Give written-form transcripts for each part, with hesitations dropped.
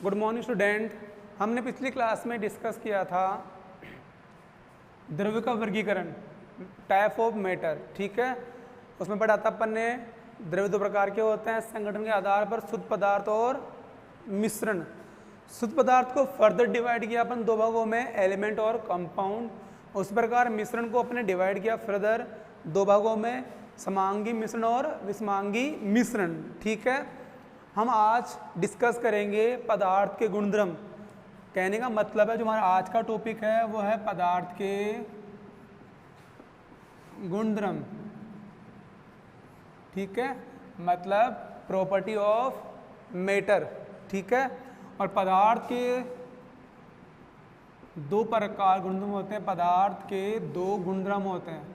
Good morning student. हमने पिछली class में डिस्कस किया था द्रव्य का वर्गीकरण, टाइप ऑफ मैटर। ठीक है, उसमें पढ़ा था अपन ने द्रव्य दो प्रकार के होते हैं संगठन के आधार पर, शुद्ध पदार्थ और मिश्रण। शुद्ध पदार्थ को फर्दर डिवाइड किया अपन दो भागों में, एलिमेंट और कंपाउंड। उस प्रकार मिश्रण को अपने डिवाइड किया फर्दर दो भागों में, समांगी मिश्रण और विषमांगी मिश्रण। ठीक है, हम आज डिस्कस करेंगे पदार्थ के गुणधर्म। कहने का मतलब है जो हमारा आज का टॉपिक है वो है पदार्थ के गुणधर्म। ठीक है, मतलब प्रॉपर्टी ऑफ मैटर। ठीक है, और पदार्थ के दो प्रकार गुणधर्म होते हैं। पदार्थ के दो गुणधर्म होते हैं।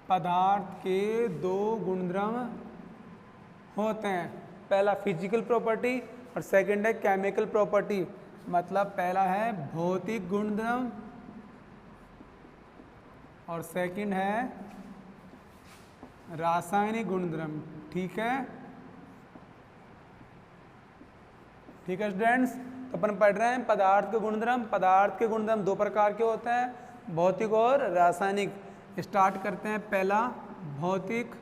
पदार्थ के दो गुणधर्म होते हैं, पहला फिजिकल प्रॉपर्टी और सेकंड है केमिकल प्रॉपर्टी। मतलब पहला है भौतिक गुणधर्म और सेकंड है रासायनिक गुणधर्म। ठीक है, ठीक है स्टूडेंट्स, तो अपन पढ़ रहे हैं पदार्थ के गुणधर्म। पदार्थ के गुणधर्म दो प्रकार के होते हैं, भौतिक और रासायनिक। स्टार्ट करते हैं, पहला भौतिक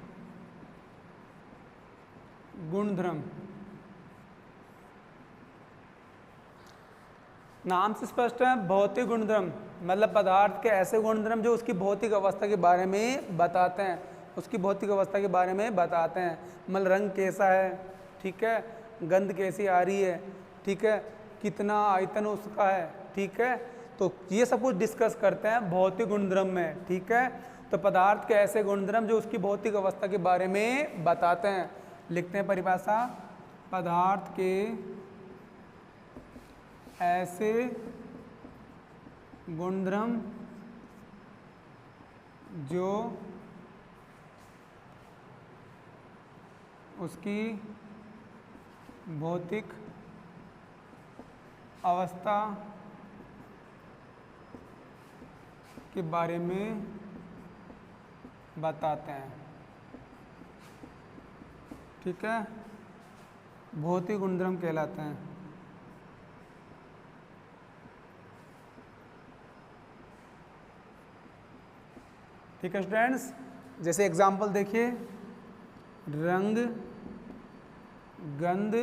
गुणधर्म। नाम से स्पष्ट है, भौतिक गुणधर्म मतलब पदार्थ के ऐसे गुणधर्म जो उसकी भौतिक अवस्था के बारे में बताते हैं, उसकी भौतिक अवस्था के बारे में बताते हैं। मतलब रंग कैसा है, ठीक है, गंध कैसी आ रही है, ठीक है, कितना आयतन उसका है, ठीक है, तो ये सब कुछ डिस्कस करते हैं भौतिक गुणधर्म में। ठीक है, तो पदार्थ के ऐसे गुणधर्म जो उसकी भौतिक अवस्था के बारे में बताते हैं। लिखते हैं परिभाषा, पदार्थ के ऐसे गुणधर्म जो उसकी भौतिक अवस्था के बारे में बताते हैं। ठीक है, भौतिक गुणधर्म कहलाते हैं। ठीक है स्टूडेंट्स, जैसे एग्जांपल देखिए, रंग, गंध,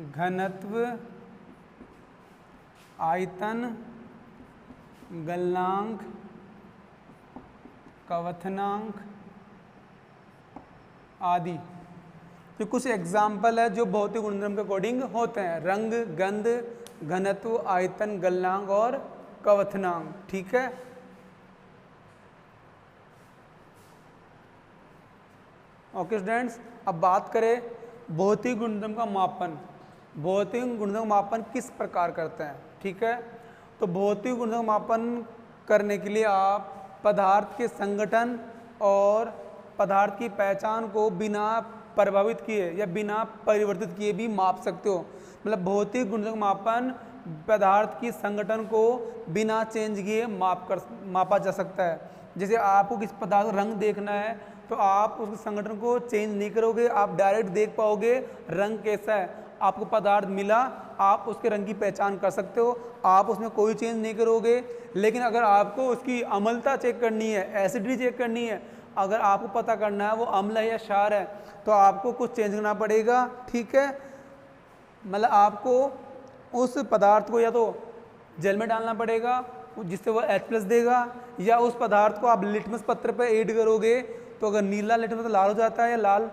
घनत्व, आयतन, गलनांक, क्वथनांक आदि। तो कुछ एग्जाम्पल है जो भौतिक गुणधर्म के अकॉर्डिंग होते हैं, रंग, गंध, घनत्व, आयतन, गलनांक और क्वथनांक। ठीक है, ओके स्टूडेंट्स, अब बात करें भौतिक गुणधर्म का मापन। भौतिक गुणधर्म मापन किस प्रकार करते हैं? ठीक है, तो भौतिक गुणधर्म मापन करने के लिए आप पदार्थ के संगठन और पदार्थ की पहचान को बिना प्रभावित किए या बिना परिवर्तित किए भी माप सकते हो। मतलब भौतिक गुणधर्म मापन पदार्थ की संगठन को बिना चेंज किए मापा जा सकता है। जैसे आपको किसी पदार्थ का रंग देखना है तो आप उस संगठन को चेंज नहीं करोगे, आप डायरेक्ट देख पाओगे रंग कैसा है। आपको पदार्थ मिला, आप उसके रंग की पहचान कर सकते हो, आप उसमें कोई चेंज नहीं करोगे। लेकिन अगर आपको उसकी अम्लता चेक करनी है, एसिडिटी चेक करनी है, अगर आपको पता करना है वो अम्ल है या क्षार है, तो आपको कुछ चेंज करना पड़ेगा। ठीक है, मतलब आपको उस पदार्थ को या तो जल में डालना पड़ेगा जिससे वो H+ देगा, या उस पदार्थ को आप लिटमस पत्र पर ऐड करोगे तो अगर नीला लिटमस लाल हो जाता है या लाल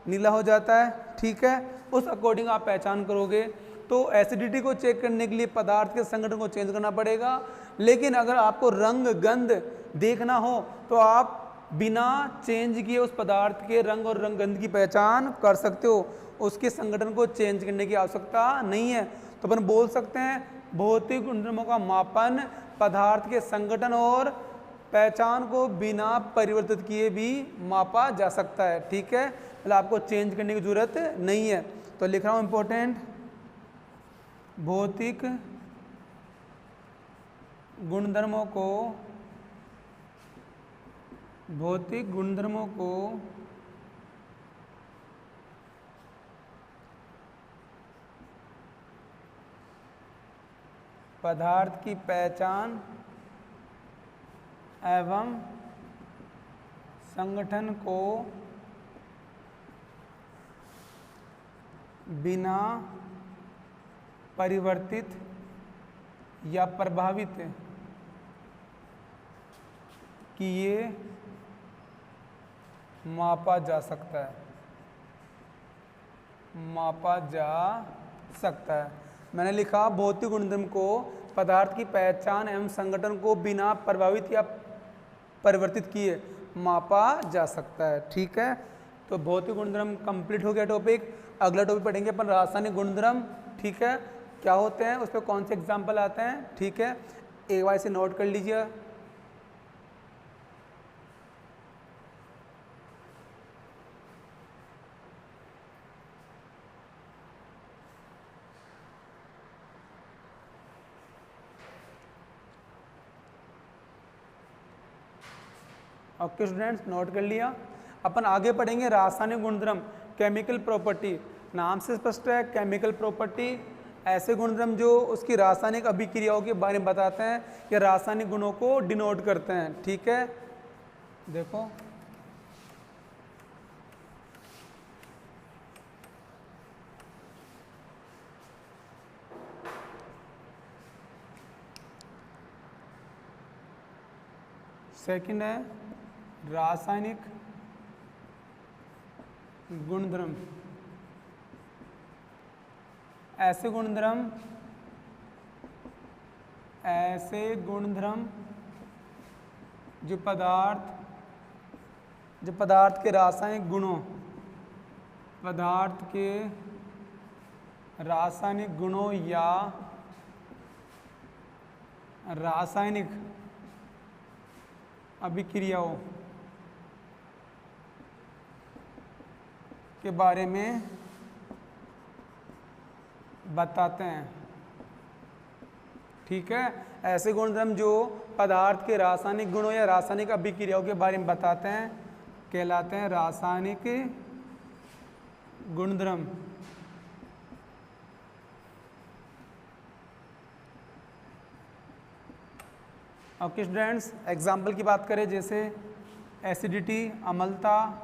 नीला हो जाता है। ठीक है, उस अकॉर्डिंग आप पहचान करोगे। तो एसिडिटी को चेक करने के लिए पदार्थ के संगठन को चेंज करना पड़ेगा। लेकिन अगर आपको रंग, गंध देखना हो तो आप बिना चेंज किए उस पदार्थ के रंग और गंध की पहचान कर सकते हो, उसके संगठन को चेंज करने की आवश्यकता नहीं है। तो अपन बोल सकते हैं भौतिक गुणधर्मों का मापन पदार्थ के संगठन और पहचान को बिना परिवर्तित किए भी मापा जा सकता है। ठीक है, मतलब आपको चेंज करने की जरूरत नहीं है। तो लिख रहा हूँ इंपॉर्टेंट, भौतिक गुणधर्मों को पदार्थ की पहचान एवं संगठन को बिना परिवर्तित या प्रभावित किए मापा जा सकता है। मापा जा सकता है। मैंने लिखा भौतिक गुणधर्म को पदार्थ की पहचान एवं संगठन को बिना प्रभावित या परिवर्तित किए मापा जा सकता है। ठीक है, तो भौतिक गुणधर्म कंप्लीट हो गया टॉपिक। अगला टॉपिक पढ़ेंगे अपन रासायनिक गुणधर्म। ठीक है, क्या होते हैं, उस पर कौन से एग्जाम्पल आते हैं। ठीक है, एक बार इसे नोट कर लीजिए। ओके स्टूडेंट्स, नोट कर लिया। अपन आगे पढ़ेंगे रासायनिक गुणधर्म, केमिकल प्रॉपर्टी। नाम से स्पष्ट है, केमिकल प्रॉपर्टी ऐसे गुणधर्म जो उसकी रासायनिक अभिक्रियाओं के बारे में बताते हैं या रासायनिक गुणों को डिनोट करते हैं। ठीक है, देखो सेकंड है रासायनिक गुणधर्म। ऐसे गुणधर्म जो पदार्थ के रासायनिक गुणों या रासायनिक अभिक्रियाओं के बारे में बताते हैं। ठीक है, ऐसे गुणधर्म जो पदार्थ के रासायनिक गुणों या रासायनिक अभिक्रियाओं के बारे में बताते हैं कहलाते हैं रासायनिक गुणधर्म। ओके स्टूडेंट्स, एग्जाम्पल की बात करें जैसे एसिडिटी, अम्लता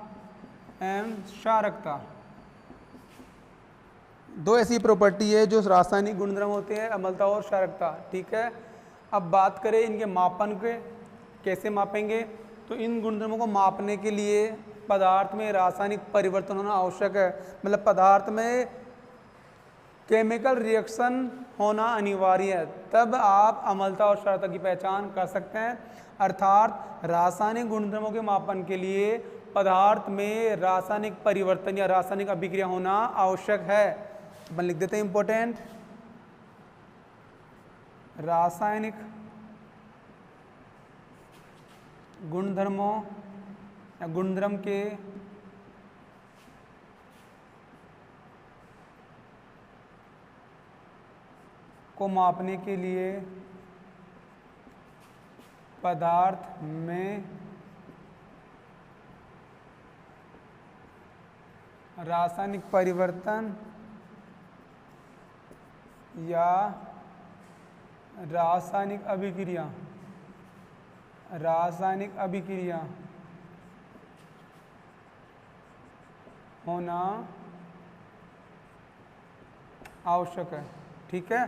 एवं क्षारकता। दो ऐसी प्रॉपर्टी है जो रासायनिक गुणधर्म होते हैं, अम्लता और क्षारकता। ठीक है, अब बात करें इनके मापन के, कैसे मापेंगे। तो इन गुणधर्मों को मापने के लिए पदार्थ में रासायनिक परिवर्तन होना आवश्यक है। मतलब पदार्थ में केमिकल रिएक्शन होना अनिवार्य है, तब आप अम्लता और क्षारकता की पहचान कर सकते हैं। अर्थात रासायनिक गुणधर्मों के मापन के लिए पदार्थ में रासायनिक परिवर्तन या रासायनिक अभिक्रिया होना आवश्यक है। अपन लिख देते हैं इंपॉर्टेंट, रासायनिक गुणधर्मों या गुणधर्म के को मापने के लिए पदार्थ में रासायनिक परिवर्तन या रासायनिक अभिक्रिया होना आवश्यक है। ठीक है,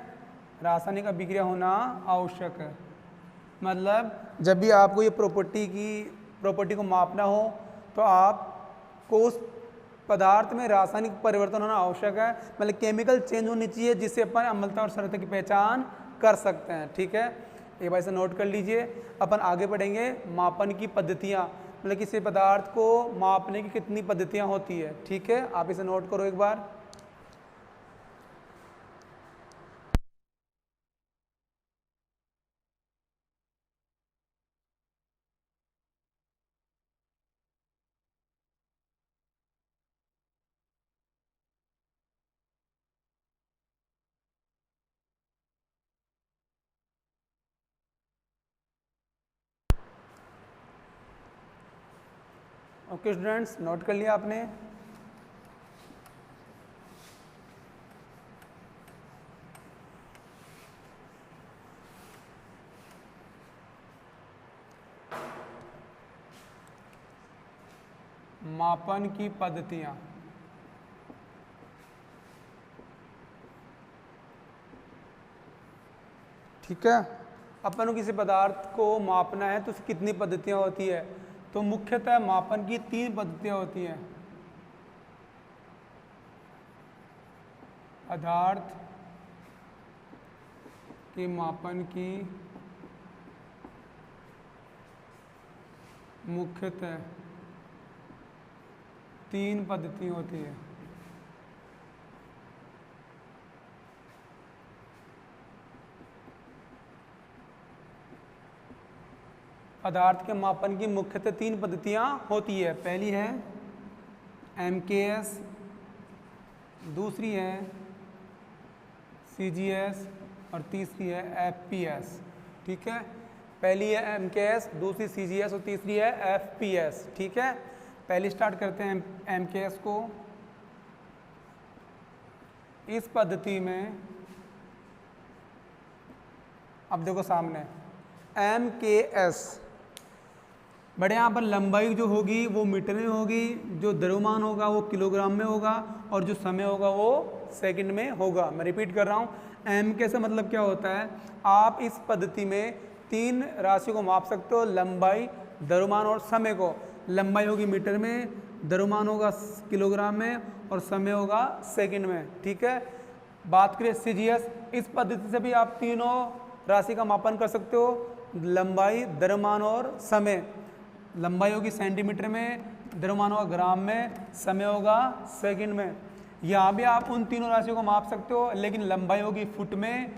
रासायनिक अभिक्रिया होना आवश्यक है। मतलब जब भी आपको ये प्रॉपर्टी को मापना हो तो आपको उस पदार्थ में रासायनिक परिवर्तन होना आवश्यक है। मतलब केमिकल चेंज होनी चाहिए जिससे अपन अम्लता और क्षारकता की पहचान कर सकते हैं। ठीक है, एक बार इसे नोट कर लीजिए। अपन आगे बढ़ेंगे मापन की पद्धतियाँ, मतलब किसी पदार्थ को मापने की कितनी पद्धतियाँ होती है। ठीक है, आप इसे नोट करो एक बार। ओके स्टूडेंट्स, नोट कर लिया आपने। मापन की पद्धतियाँ। ठीक है, अपन को किसी पदार्थ को मापना है तो उसकी कितनी पद्धतियाँ होती है, तो मुख्यतः मापन की 3 पद्धतियाँ होती हैं। पदार्थ के मापन की मुख्यतः 3 पद्धति होती है। पदार्थ के मापन की मुख्यतः 3 पद्धतियाँ होती है। पहली है MKS, दूसरी है CGS और तीसरी है FPS। ठीक है, पहली है MKS, दूसरी CGS और तीसरी है FPS। ठीक है, पहले स्टार्ट करते हैं MKS को। इस पद्धति में अब देखो सामने MKS, बड़े यहाँ पर लंबाई जो होगी वो मीटर में होगी, जो द्रव्यमान होगा वो किलोग्राम में होगा और जो समय होगा वो सेकंड में होगा। मैं रिपीट कर रहा हूँ, MK से मतलब क्या होता है, आप इस पद्धति में 3 राशि को माप सकते हो, लंबाई, द्रव्यमान और समय को। लंबाई होगी मीटर में, द्रव्यमान होगा किलोग्राम में और समय होगा सेकंड में। ठीक है, बात करें CGS, इस पद्धति से भी आप तीनों राशि का मापन कर सकते हो, लंबाई, द्रव्यमान और समय। लंबाई होगी सेंटीमीटर में, द्रव्यमान होगा ग्राम में, समय होगा सेकंड में। यहाँ भी आप उन तीनों राशियों को माप सकते हो, लेकिन लंबाई होगी फुट में,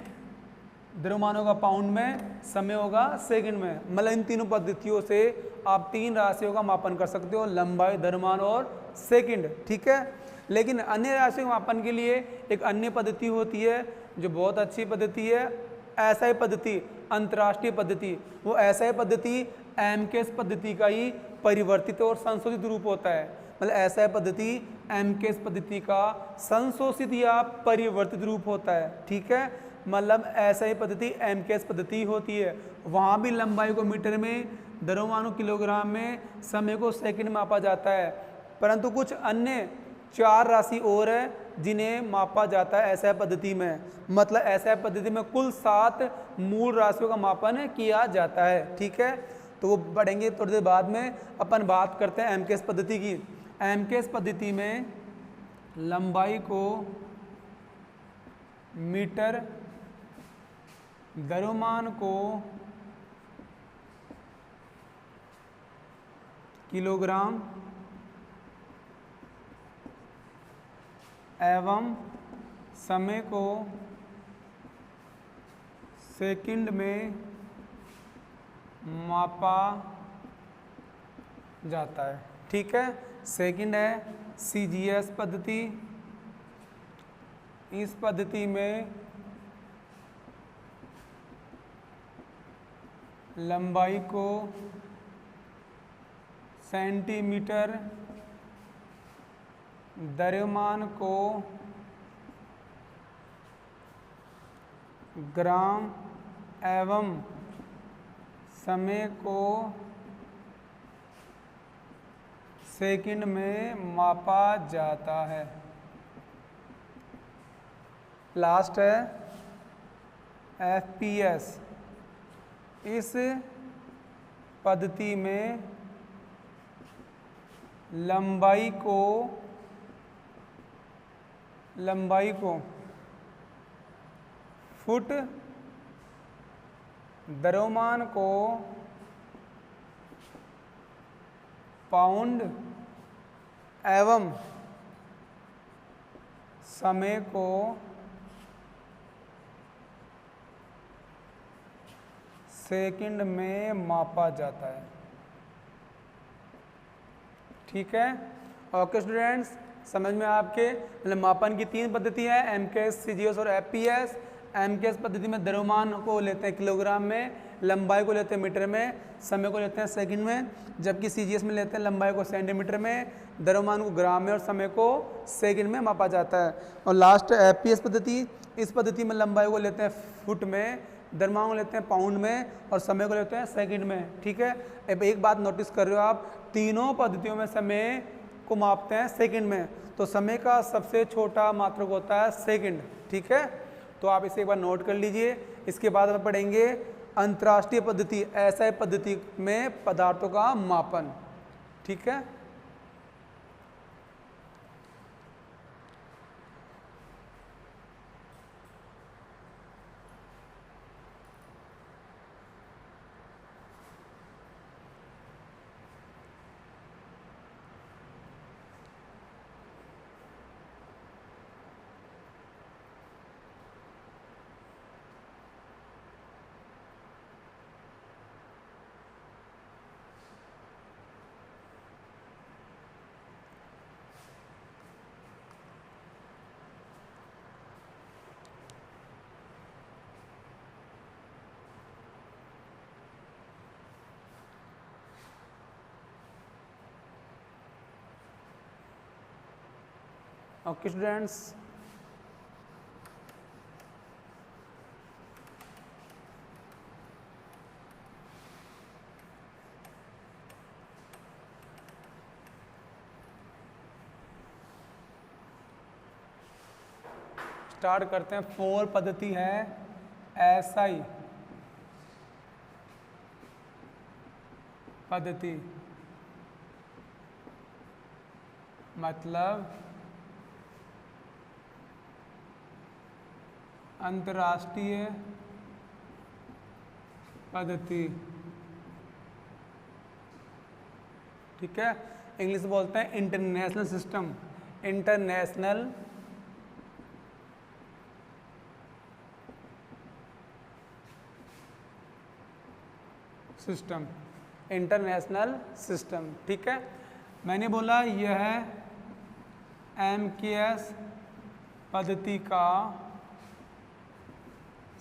द्रव्यमान होगा पाउंड में, समय होगा सेकंड में। मतलब इन तीनों पद्धतियों से आप 3 राशियों का मापन कर सकते हो, लंबाई, द्रव्यमान और सेकंड। ठीक है, लेकिन अन्य राशियों के मापन के लिए एक अन्य पद्धति होती है जो बहुत अच्छी पद्धति है, SI पद्धति, अंतर्राष्ट्रीय पद्धति। वो SI पद्धति MKS पद्धति का ही परिवर्तित और संशोधित रूप होता है। मतलब SI पद्धति MKS पद्धति का संशोधित या परिवर्तित रूप होता है। ठीक है, मतलब SI पद्धति MKS पद्धति होती है, वहाँ भी लंबाई को मीटर में, द्रव्यमान को किलोग्राम में, समय को सेकंड में मापा जाता है। परंतु कुछ अन्य 4 राशि और है जिन्हें मापा जाता है SI पद्धति में। मतलब SI पद्धति में कुल 7 मूल राशियों का मापन किया जाता है। ठीक है, तो वो बढ़ेंगे थोड़ी देर बाद में। अपन बात करते हैं MKS पद्धति की। MKS पद्धति में लंबाई को मीटर, द्रव्यमान को किलोग्राम एवं समय को सेकंड में मापा जाता है। ठीक है, सेकंड है CGS पद्धति। इस पद्धति में लंबाई को सेंटीमीटर, द्रव्यमान को ग्राम एवं समय को सेकंड में मापा जाता है। लास्ट है FPS। इस पद्धति में लंबाई को फुट, द्रव्यमान को पाउंड एवं समय को सेकंड में मापा जाता है। ठीक है, ओके स्टूडेंट्स, समझ में आपके मतलब मापन की 3 पद्धतियाँ हैं, MKS, CGS और FPS। MKS पद्धति में द्रव्यमान को लेते हैं किलोग्राम में, लंबाई को लेते हैं मीटर में, समय को लेते हैं सेकंड में, जबकि CGS में लेते हैं लंबाई को सेंटीमीटर में, द्रव्यमान को ग्राम में और समय को सेकंड में मापा जाता है। और लास्ट FPS पद्धति। इस पद्धति में लंबाई को लेते हैं फुट में, द्रव्यमान को लेते हैं पाउंड में और समय को लेते हैं सेकंड में। ठीक है, अब एक बात नोटिस कर रहे हो आप, तीनों पद्धतियों में समय को मापते हैं सेकंड में, तो समय का सबसे छोटा मात्रक होता है सेकंड। ठीक है, तो आप इसे एक बार नोट कर लीजिए। इसके बाद हम पढ़ेंगे अंतर्राष्ट्रीय पद्धति, ऐसा पद्धति में पदार्थों का मापन। ठीक है, ओके स्टूडेंट्स, स्टार्ट करते हैं। 4 पद्धति है एसआई पद्धति, मतलब अंतर्राष्ट्रीय पद्धति। ठीक है, इंग्लिश बोलते हैं international system, international system, international system. ठीक है, मैंने बोला यह है एमकेएस पद्धति का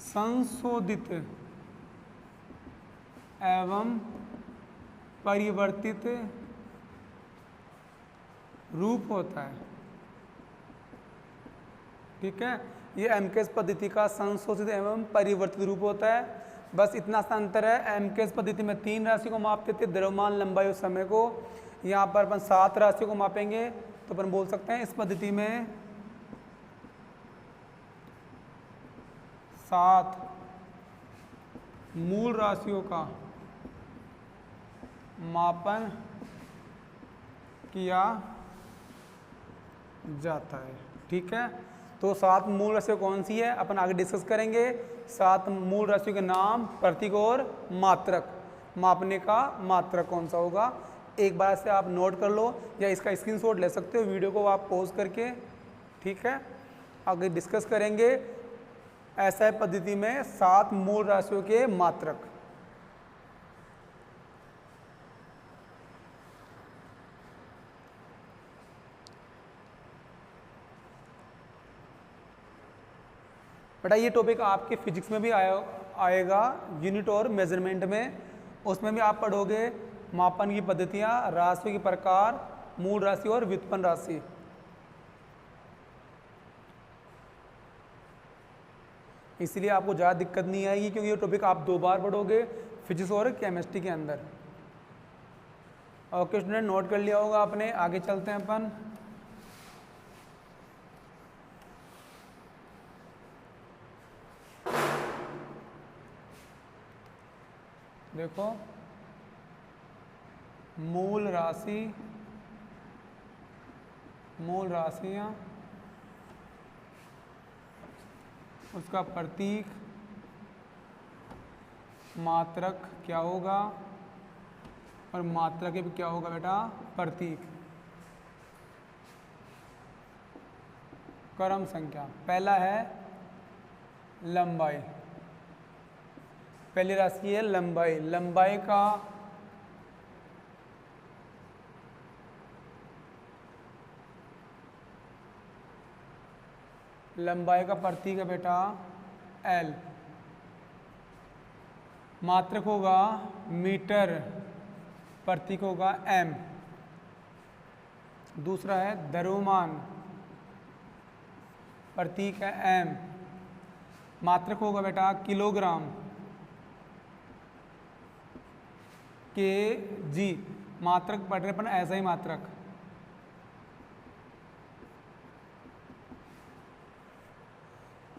संशोधित एवं परिवर्तित रूप होता है। ठीक है, ये एमकेएस पद्धति का संशोधित एवं परिवर्तित रूप होता है। बस इतना सा अंतर है, एमकेएस पद्धति में 3 राशि को मापते थे, द्रव्यमान, लंबाई और समय को। यहाँ पर अपन 7 राशि को मापेंगे, तो अपन बोल सकते हैं इस पद्धति में 7 मूल राशियों का मापन किया जाता है। ठीक है, तो 7 मूल राशियाँ कौन सी है अपन आगे डिस्कस करेंगे। 7 मूल राशियों के नाम, प्रतीक और मात्रक। मापने का मात्रक कौन सा होगा, एक बार से आप नोट कर लो या इसका स्क्रीनशॉट ले सकते हो, वीडियो को आप पॉज करके। ठीक है, आगे डिस्कस करेंगे एसआई पद्धति में 7 मूल राशियों के मात्रक। बेटा ये टॉपिक आपके फिजिक्स में भी आएगा, यूनिट और मेजरमेंट में। उसमें भी आप पढ़ोगे मापन की पद्धतियाँ, राशियों के प्रकार, मूल राशि और व्युत्पन्न राशि। इसलिए आपको ज़्यादा दिक्कत नहीं आएगी, क्योंकि ये टॉपिक आप 2 बार पढ़ोगे फिजिक्स और केमिस्ट्री के अंदर। ओके स्टूडेंट, नोट कर लिया होगा आपने। आगे चलते हैं अपन। देखो, मूल राशि, मूल राशियाँ, उसका प्रतीक, मात्रक क्या होगा और मात्रक भी क्या होगा बेटा, प्रतीक। क्रम संख्या, पहला है लंबाई, पहली राशि है लंबाई। लंबाई का प्रतीक है बेटा L। मात्रक होगा मीटर, प्रतीक होगा M। दूसरा है द्रव्यमान, प्रतीक है M। मात्रक होगा बेटा किलोग्राम, kg। मात्रक पढ़ रहे अपन ऐसा ही मात्रक।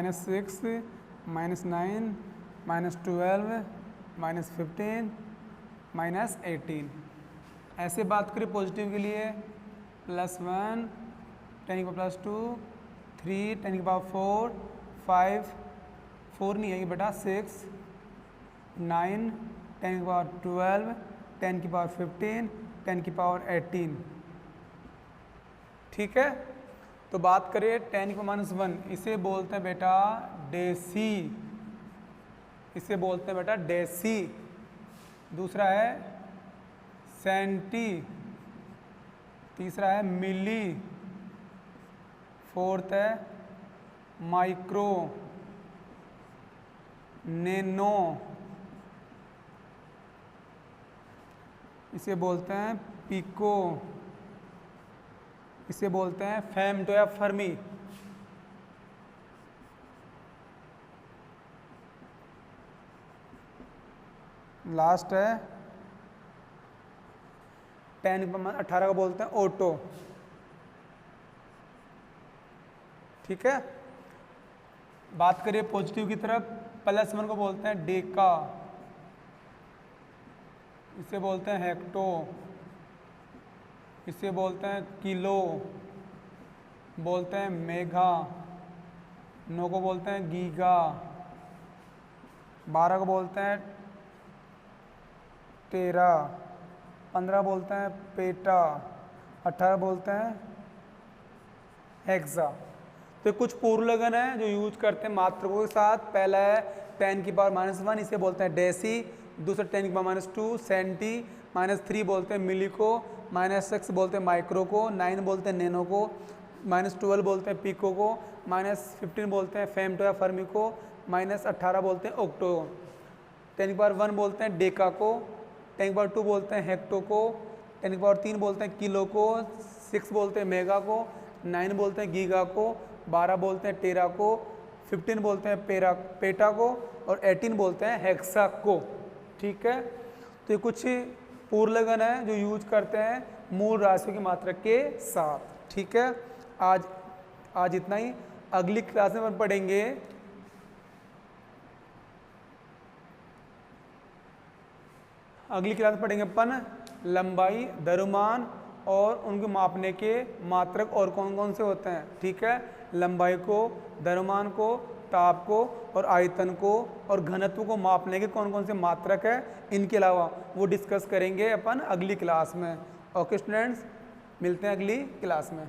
-6 -9, -12, -15, -18। ऐसे बात करें पॉजिटिव के लिए +1, 10⁻², 3, 10⁻4, 5, 4 नहीं है बेटा 6, 9, 10⁻12, 10⁻15, 10⁻18। ठीक है। तो बात करें 10⁻1, इसे बोलते हैं बेटा डेसी, इसे बोलते हैं बेटा डेसी। दूसरा है सेंटी, तीसरा है मिली, फोर्थ है माइक्रो, नैनो, इसे बोलते हैं पिको, इसे बोलते हैं फेम्टो या फर्मी। लास्ट है 10⁻18 को बोलते हैं ऑटो। ठीक है। बात करिए पॉजिटिव की तरफ, +1 को बोलते हैं डेका, इसे बोलते हैं हेक्टो, इसे बोलते हैं किलो, बोलते हैं मेगा, 9 को बोलते हैं गीगा, 12 को बोलते हैं टेरा, 15 बोलते हैं पेटा, 18 बोलते हैं हेक्सा। तो ये कुछ पूर्वलगन है जो यूज करते हैं मात्रकों के साथ। पहला है 10⁻⁻1, इसे बोलते हैं डेसी। दूसरा 10⁻², सेंटी, -3 बोलते हैं मिली को, -6 बोलते हैं माइक्रो को, 9 बोलते हैं नैनो को, -12 बोलते हैं पिको को, -15 बोलते हैं फेम्टो या फर्मी को, -18 बोलते हैं ऑक्टो। 10⁻1 बोलते हैं डेका को, 10⁻2 बोलते हैं हेक्टो को, 10⁻3 बोलते हैं किलो को, 6 बोलते हैं मेगा को, 9 बोलते हैं गीगा को, 12 बोलते हैं टेरा को, 15 बोलते हैं पेटा को, और 18 बोलते हैं हेक्सा को। ठीक है। तो ये कुछ पूर्वलगन है जो यूज करते हैं मूल राशियों की मात्रक के साथ। ठीक है। आज इतना ही। अगली क्लास में अपन पढ़ेंगे अपन लंबाई, द्रव्यमान और उनको मापने के मात्रक और कौन कौन से होते हैं। ठीक है। लंबाई को, द्रव्यमान को, ताप को और आयतन को और घनत्व को मापने के कौन कौन से मात्रक है, इनके अलावा वो डिस्कस करेंगे अपन अगली क्लास में। ओके स्टूडेंट्स, मिलते हैं अगली क्लास में।